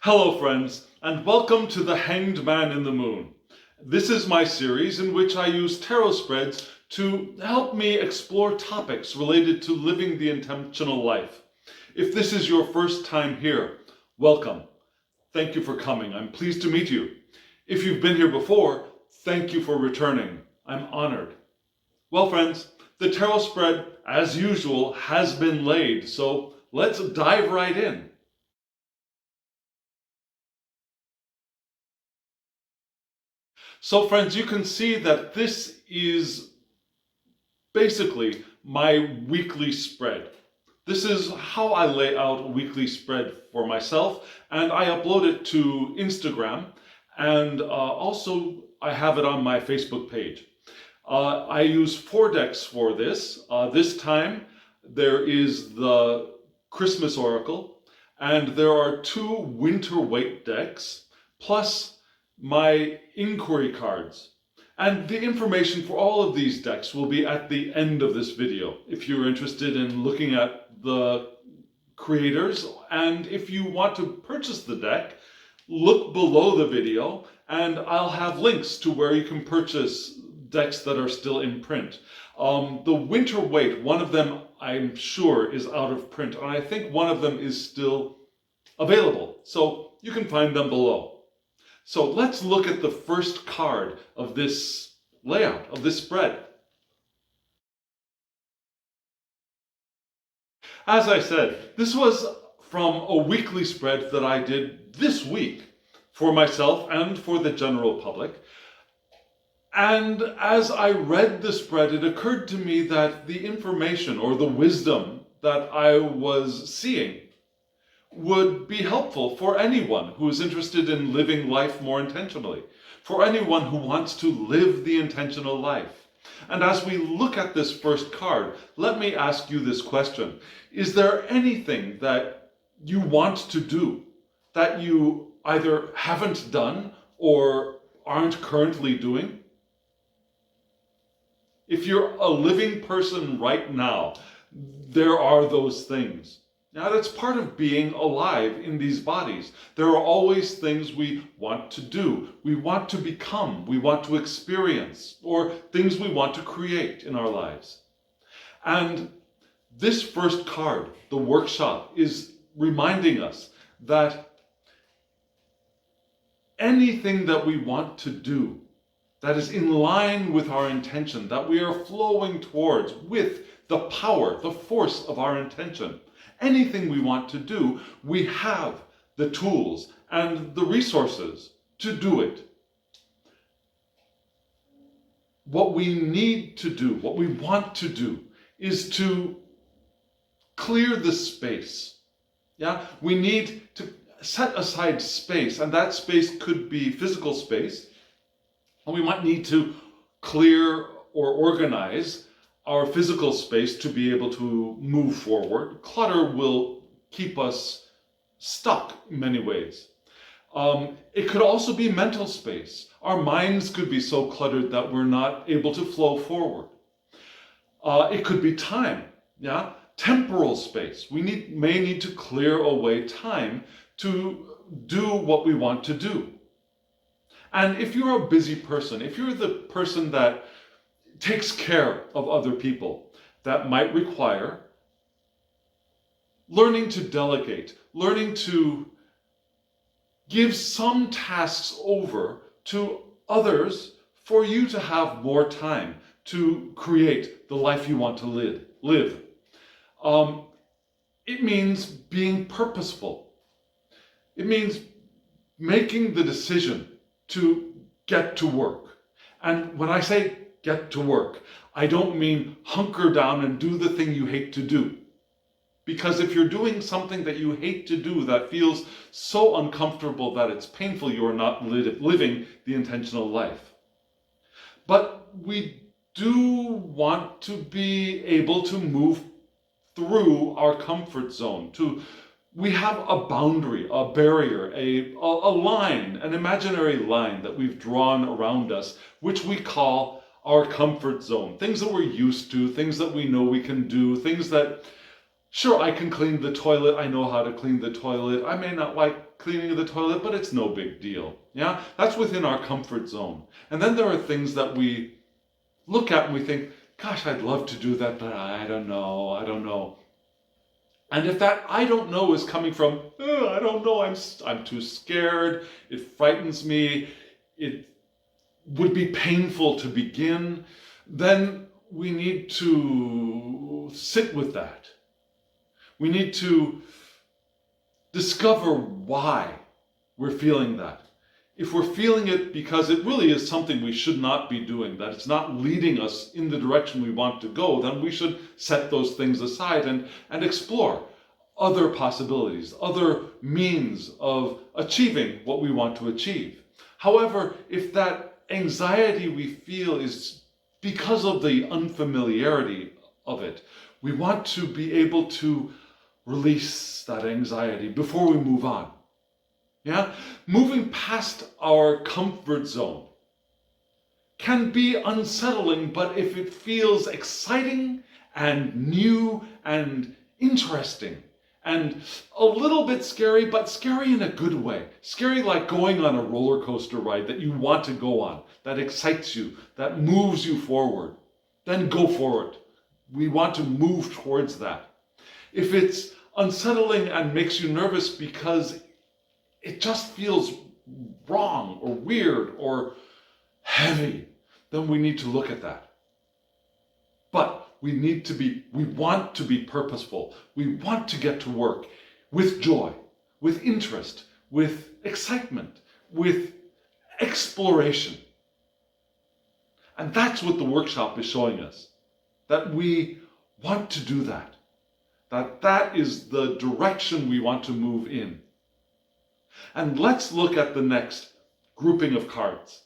Hello friends, and welcome to The Hanged Man in the Moon. This is my series in which I use tarot spreads to help me explore topics related to living the intentional life. If this is your first time here, welcome. Thank you for coming. I'm pleased to meet you. If you've been here before, thank you for returning. I'm honored. Well friends, the tarot spread, as usual, has been laid, so let's dive right in. So friends, you can see that this is basically my weekly spread. This is how I lay out a weekly spread for myself, and I upload it to Instagram, and also I have it on my Facebook page. I use 4 decks for this. This time there is the Christmas Oracle, and there are 2 Winter Waite decks, plus my inquiry cards. And the information for all of these decks will be at the end of this video if you're interested in looking at the creators. And if you want to purchase the deck, look below the video and I'll have links to where you can purchase decks that are still in print. The Winter Waite, one of them I'm sure is out of print, and I think one of them is still available. So you can find them below. So let's look at the first card of this layout, of this spread. As I said, this was from a weekly spread that I did this week for myself and for the general public. And as I read the spread, it occurred to me that the information or the wisdom that I was seeing would be helpful for anyone who is interested in living life more intentionally, for anyone who wants to live the intentional life. And as we look at this first card, let me ask you this question. Is there anything that you want to do that you either haven't done or aren't currently doing? If you're a living person right now, there are those things. Now, that's part of being alive in these bodies. There are always things we want to do, we want to become, we want to experience, or things we want to create in our lives. And this first card, the workshop, is reminding us that anything that we want to do that is in line with our intention, that we are flowing towards with the power, the force of our intention, anything we want to do, we have the tools and the resources to do it. What we need to do, what we want to do, is to clear the space. Yeah, we need to set aside space, and that space could be physical space, and we might need to clear or organize our physical space to be able to move forward. Clutter will keep us stuck in many ways. It could also be mental space. Our minds could be so cluttered that we're not able to flow forward. It could be time, yeah? Temporal space. We may need to clear away time to do what we want to do. And if you're a busy person, if you're the person that takes care of other people, that might require learning to delegate, learning to give some tasks over to others for you to have more time to create the life you want to live. It means being purposeful. It means making the decision to get to work. And when I say get to work, I don't mean hunker down and do the thing you hate to do. Because if you're doing something that you hate to do that feels so uncomfortable that it's painful, you're not living the intentional life. But we do want to be able to move through our comfort zone. We have a boundary, a barrier, a line, an imaginary line that we've drawn around us, which we call our comfort zone. Things that we're used to, things that we know we can do, things that, sure, I can clean the toilet, I know how to clean the toilet. I may not like cleaning the toilet, but it's no big deal. Yeah, that's within our comfort zone. And then there are things that we look at and we think, gosh, I'd love to do that, but I don't know. And if that I don't know is coming from, I don't know, I'm too scared, it frightens me, it would be painful to begin, then we need to sit with that. We need to discover why we're feeling that. If we're feeling it because it really is something we should not be doing, that it's not leading us in the direction we want to go, then we should set those things aside and explore other possibilities, other means of achieving what we want to achieve. However, if that anxiety we feel is because of the unfamiliarity of it, we want to be able to release that anxiety before we move on. Yeah? Moving past our comfort zone can be unsettling, but if it feels exciting and new and interesting and a little bit scary, but scary in a good way. Scary like going on a roller coaster ride that you want to go on, that excites you, that moves you forward, then go for it. We want to move towards that. If it's unsettling and makes you nervous because it just feels wrong or weird or heavy, then we need to look at that. But we want to be purposeful. We want to get to work with joy, with interest, with excitement, with exploration. And that's what the workshop is showing us, that we want to do that. That is the direction we want to move in. And let's look at the next grouping of cards.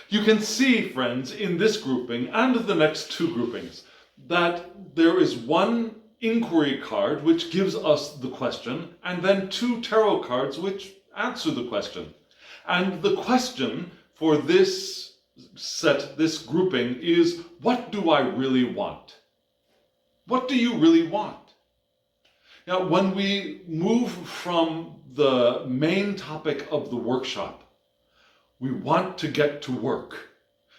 You can see, friends, in this grouping and the next two groupings, that there is one inquiry card which gives us the question, and then two tarot cards which answer the question. And the question for this set, this grouping, is, what do I really want? What do you really want? Now, when we move from the main topic of the workshop, we want to get to work.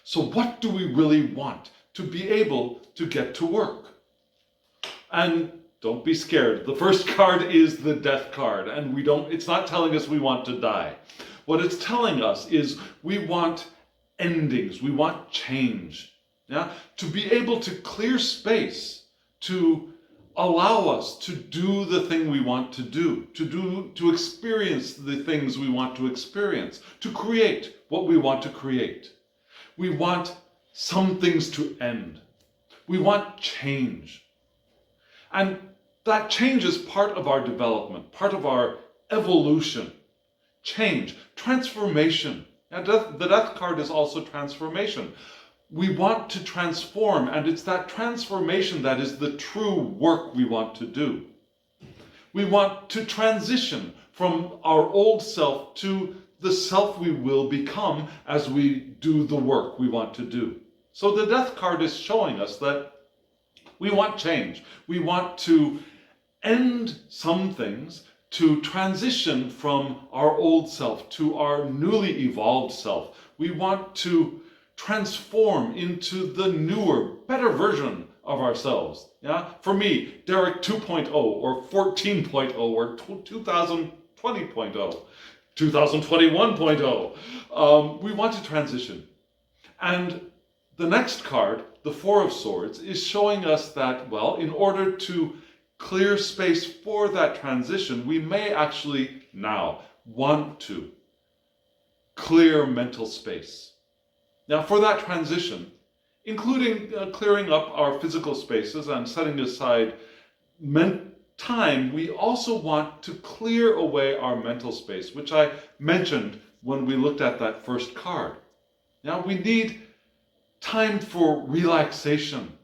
So what do we really want? To be able to get to work. And don't be scared. The first card is the death card, and it's not telling us we want to die. What it's telling us is we want endings, we want change. Yeah? To be able to clear space, to allow us to do the thing we want to do, to experience the things we want to experience, to create what we want to create. We want some things to end. We want change. And that change is part of our development, part of our evolution. Change, transformation. And the death card is also transformation. We want to transform, and it's that transformation that is the true work we want to do. We want to transition from our old self to the self we will become as we do the work we want to do. So the death card is showing us that we want change. We want to end some things, to transition from our old self to our newly evolved self. We want to transform into the newer, better version of ourselves. Yeah? For me, Derek 2.0 or 14.0 or 2020.0, 2021.0. We want to transition. And the next card, the Four of Swords, is showing us that, well, in order to clear space for that transition, we may actually now want to clear mental space. Now, for that transition, including clearing up our physical spaces and setting aside time, we also want to clear away our mental space, which I mentioned when we looked at that first card. Now, we need time for relaxation.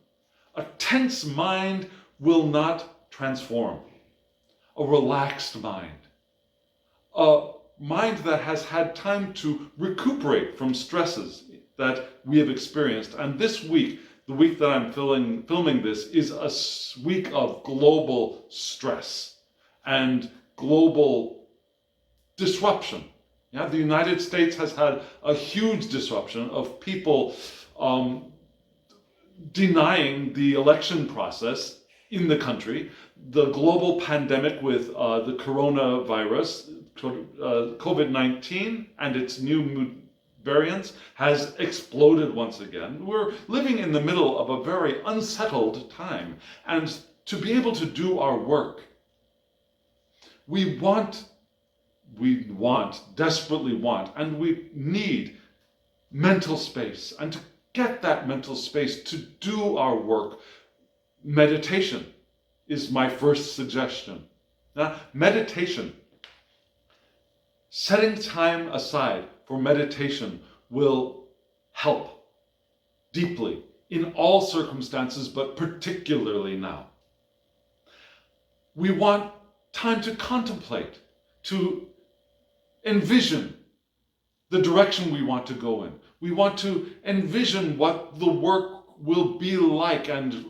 A tense mind will not transform. A relaxed mind. A mind that has had time to recuperate from stresses that we have experienced. And this week, the week that I'm filming this is a week of global stress and global disruption. Yeah, the United States has had a huge disruption of people denying the election process in the country. The global pandemic with the coronavirus, COVID-19, and its new variants has exploded once again. We're living in the middle of a very unsettled time. And to be able to do our work, we desperately want, and we need mental space. And to get that mental space to do our work, meditation is my first suggestion. Now, meditation, setting time aside for meditation will help deeply in all circumstances, but particularly now. We want time to contemplate, to envision the direction we want to go in. We want to envision what the work will be like and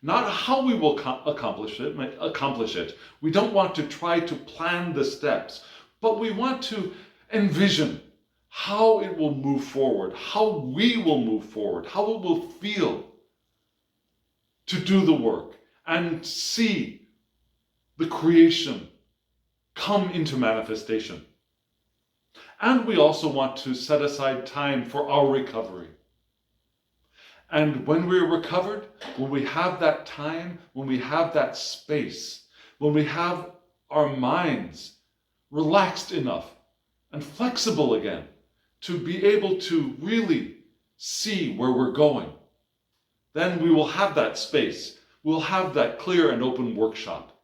not how we will accomplish it. We don't want to try to plan the steps, but we want to envision how it will move forward, how we will move forward, how it will feel to do the work and see the creation come into manifestation. And we also want to set aside time for our recovery. And when we're recovered, when we have that time, when we have that space, when we have our minds relaxed enough and flexible again to be able to really see where we're going, then we will have that space. We'll have that clear and open workshop.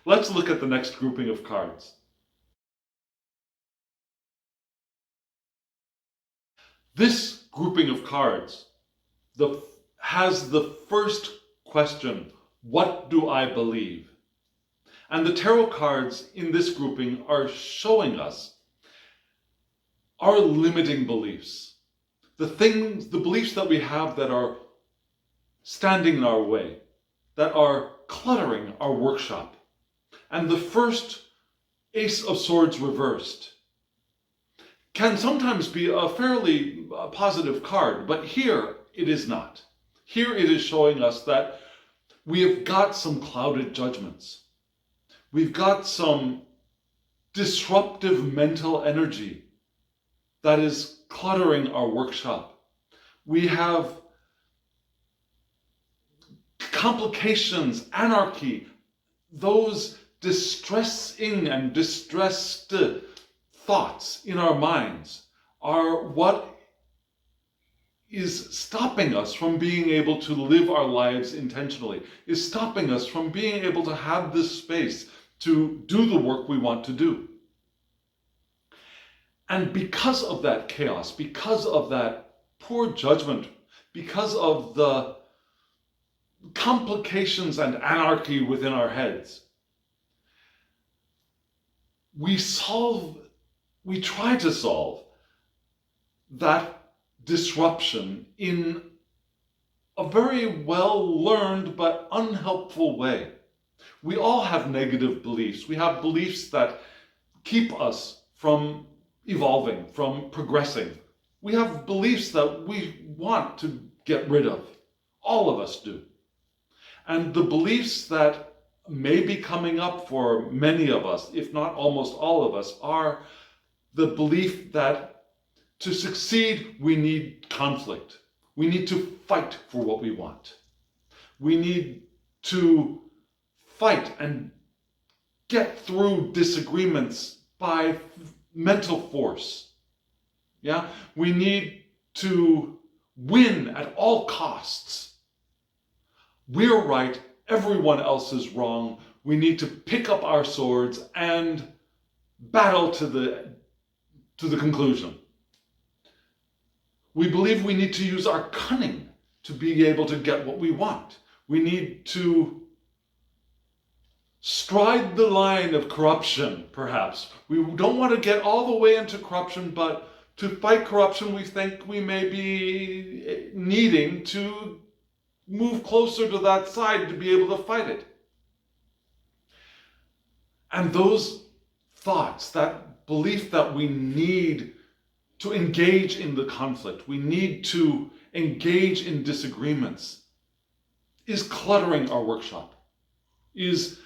Let's look at the next grouping of cards. This grouping of cards has the first question, what do I believe? And the tarot cards in this grouping are showing us our limiting beliefs. The beliefs that we have that are standing in our way, that are cluttering our workshop. And the first Ace of Swords reversed can sometimes be a fairly positive card, but here it is not. Here it is showing us that we have got some clouded judgments. We've got some disruptive mental energy that is cluttering our workshop. We have complications, anarchy, those distressing and distressed thoughts in our minds are what is stopping us from being able to live our lives intentionally, is stopping us from being able to have this space to do the work we want to do. And because of that chaos, because of that poor judgment, because of the complications and anarchy within our heads, we try to solve that disruption in a very well-learned but unhelpful way. We all have negative beliefs. We have beliefs that keep us from evolving, from progressing. We have beliefs that we want to get rid of. All of us do. And the beliefs that may be coming up for many of us, if not almost all of us, are the belief that to succeed, we need conflict. We need to fight for what we want. We need to fight and get through disagreements by mental force. Yeah? We need to win at all costs. We're right, everyone else is wrong. We need to pick up our swords and battle to the conclusion. We believe we need to use our cunning to be able to get what we want. We need to stride the line of corruption, perhaps. We don't want to get all the way into corruption, but To fight corruption, we think we may be needing to move closer to that side to be able to fight it. And those thoughts, that belief that we need to engage in the conflict, we need to engage in disagreements, is cluttering our workshop, is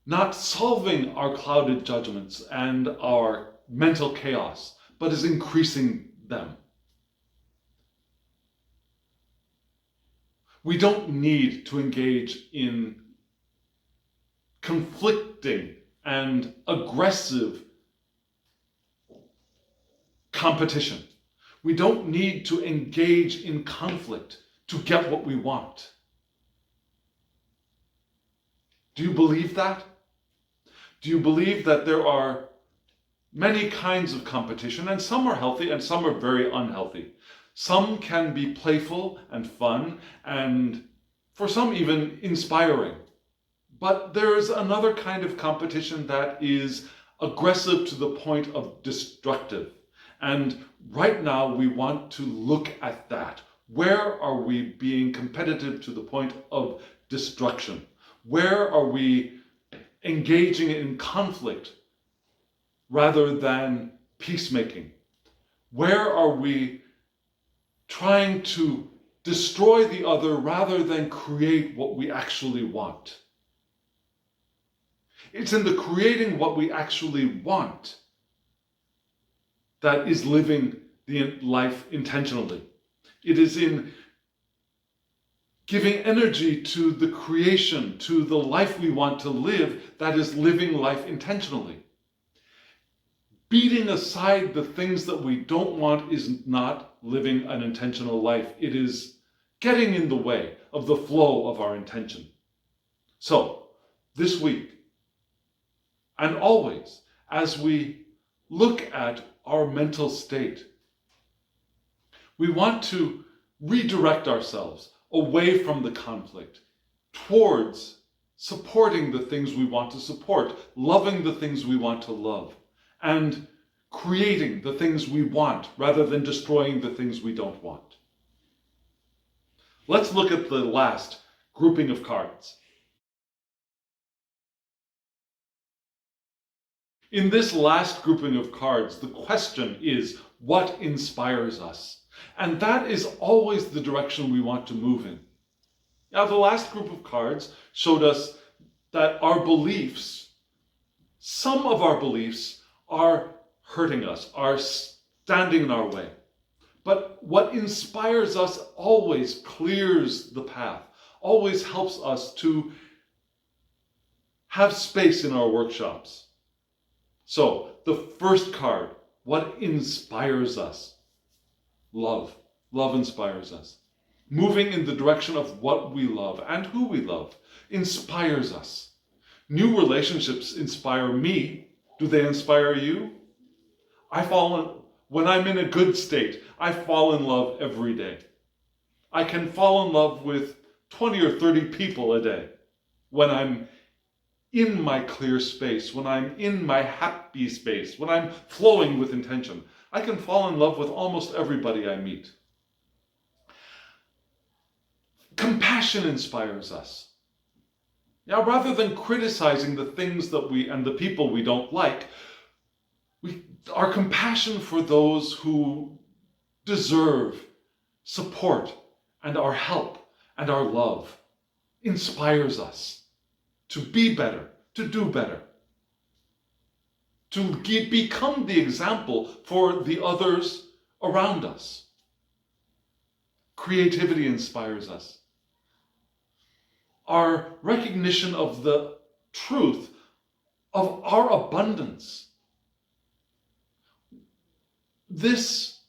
not solving our clouded judgments and our mental chaos, but is increasing them. We don't need to engage in conflicting and aggressive competition. We don't need to engage in conflict to get what we want. Do you believe that? Do you believe that there are many kinds of competition, and some are healthy and some are very unhealthy? Some can be playful and fun, and for some even inspiring. But there's another kind of competition that is aggressive to the point of destructive. And right now we want to look at that. Where are we being competitive to the point of destruction? Where are we engaging in conflict rather than peacemaking? Where are we trying to destroy the other rather than create what we actually want? It's in the creating what we actually want that is living the life intentionally. It is in giving energy to the creation, to the life we want to live, that is living life intentionally. Beating aside the things that we don't want is not living an intentional life. It is getting in the way of the flow of our intention. So, this week, and always, as we look at our mental state, we want to redirect ourselves away from the conflict towards supporting the things we want to support, loving the things we want to love, and creating the things we want rather than destroying the things we don't want. Let's look at the last grouping of cards. In this last grouping of cards, the question is, what inspires us? And that is always the direction we want to move in. Now, the last group of cards showed us that our beliefs, some of our beliefs, are hurting us, are standing in our way. But what inspires us always clears the path, always helps us to have space in our workshops. So, the first card, what inspires us? Love. Love inspires us. Moving in the direction of what we love and who we love inspires us. New relationships inspire me. Do they inspire you? When I'm in a good state, I fall in love every day. I can fall in love with 20 or 30 people a day when I'm in my clear space, when I'm in my happy space, when I'm flowing with intention. I can fall in love with almost everybody I meet. Compassion inspires us. Now, rather than criticizing the things that and the people we don't like, our compassion for those who deserve support and our help and our love inspires us to be better, to do better, to become the example for the others around us. Creativity inspires us. Our recognition of the truth of our abundance. This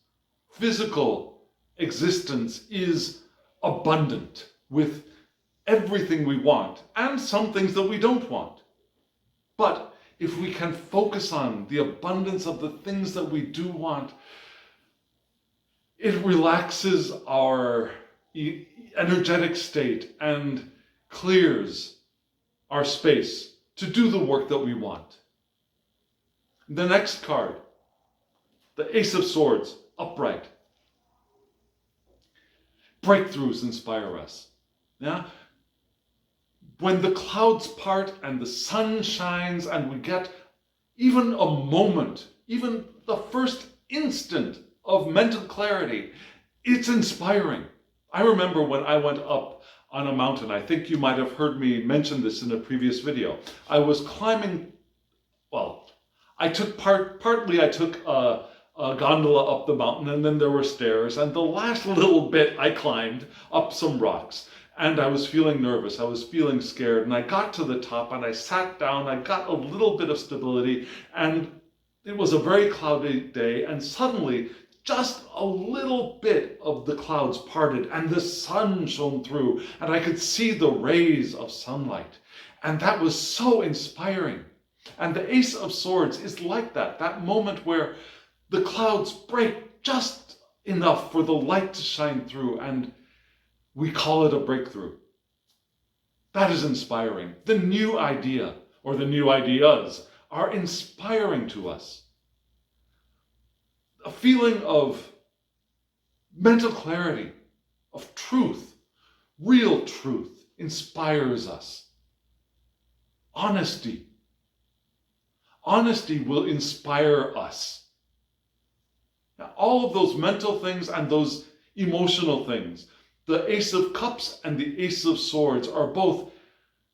physical existence is abundant with everything we want and some things that we don't want. But if we can focus on the abundance of the things that we do want, it relaxes our energetic state and clears our space to do the work that we want. The next card, the Ace of Swords, upright. Breakthroughs inspire us. Yeah? When the clouds part and the sun shines and we get even a moment, even the first instant of mental clarity, it's inspiring. I remember when I went up on a mountain, I think you might have heard me mention this in a previous video. I was climbing, well, I took partly I took a gondola up the mountain, and then there were stairs, and the last little bit I climbed up some rocks. And I was feeling nervous, I was feeling scared, and I got to the top and I sat down, I got a little bit of stability, and it was a very cloudy day, and suddenly just a little bit of the clouds parted and the sun shone through, and I could see the rays of sunlight. And that was so inspiring. And the Ace of Swords is like that, that moment where the clouds break just enough for the light to shine through, and we call it a breakthrough. That is inspiring. The new idea, or the new ideas, are inspiring to us. A feeling of mental clarity, of truth, real truth, inspires us. Honesty. Honesty will inspire us. Now, all of those mental things and those emotional things, the Ace of Cups and the Ace of Swords, are both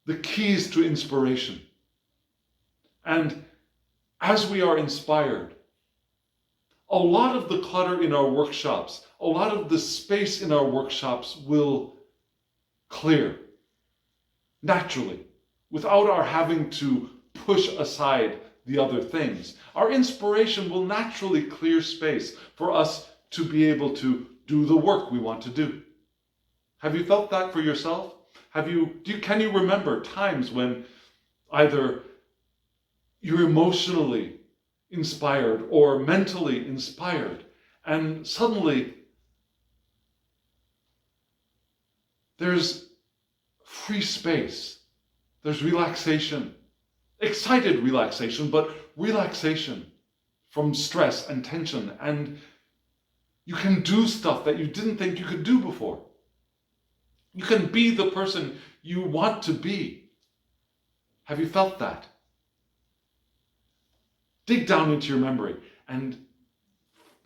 the keys to inspiration. And as we are inspired, a lot of the clutter in our workshops, a lot of the space in our workshops will clear naturally, without our having to push aside the other things. Our inspiration will naturally clear space for us to be able to do the work we want to do. Have you felt that for yourself? Can you remember times when either you're emotionally inspired or mentally inspired, and suddenly there's free space, there's relaxation, excited relaxation, but relaxation from stress and tension, and you can do stuff that you didn't think you could do before. You can be the person you want to be. Have you felt that? Dig down into your memory, and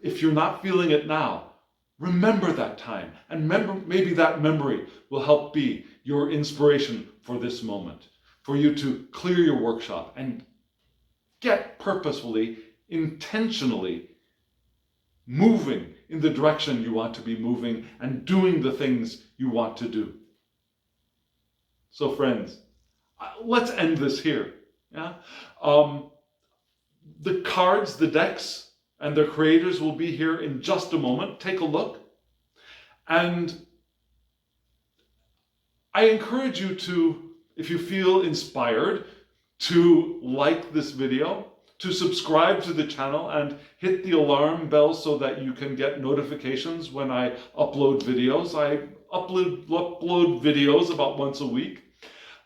if you're not feeling it now, remember that time, and maybe that memory will help be your inspiration for this moment, for you to clear your workshop and get purposefully, intentionally moving in the direction you want to be moving and doing the things you want to do. So friends, let's end this here. Yeah? The cards, the decks, and their creators will be here in just a moment. Take a look. And I encourage you to, if you feel inspired, to like this video, to subscribe to the channel and hit the alarm bell so that you can get notifications when I upload videos. I upload videos about once a week.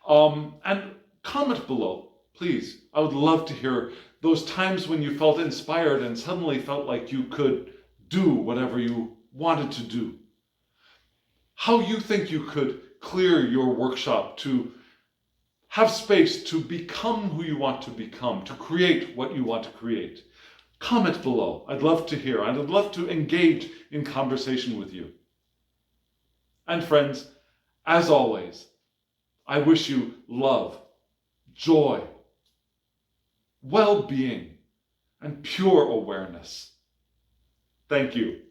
And comment below, please. I would love to hear those times when you felt inspired and suddenly felt like you could do whatever you wanted to do. How you think you could clear your workshop to have space to become who you want to become, to create what you want to create. Comment below. I'd love to hear. I'd love to engage in conversation with you. And friends, as always, I wish you love, joy, well-being, and pure awareness. Thank you.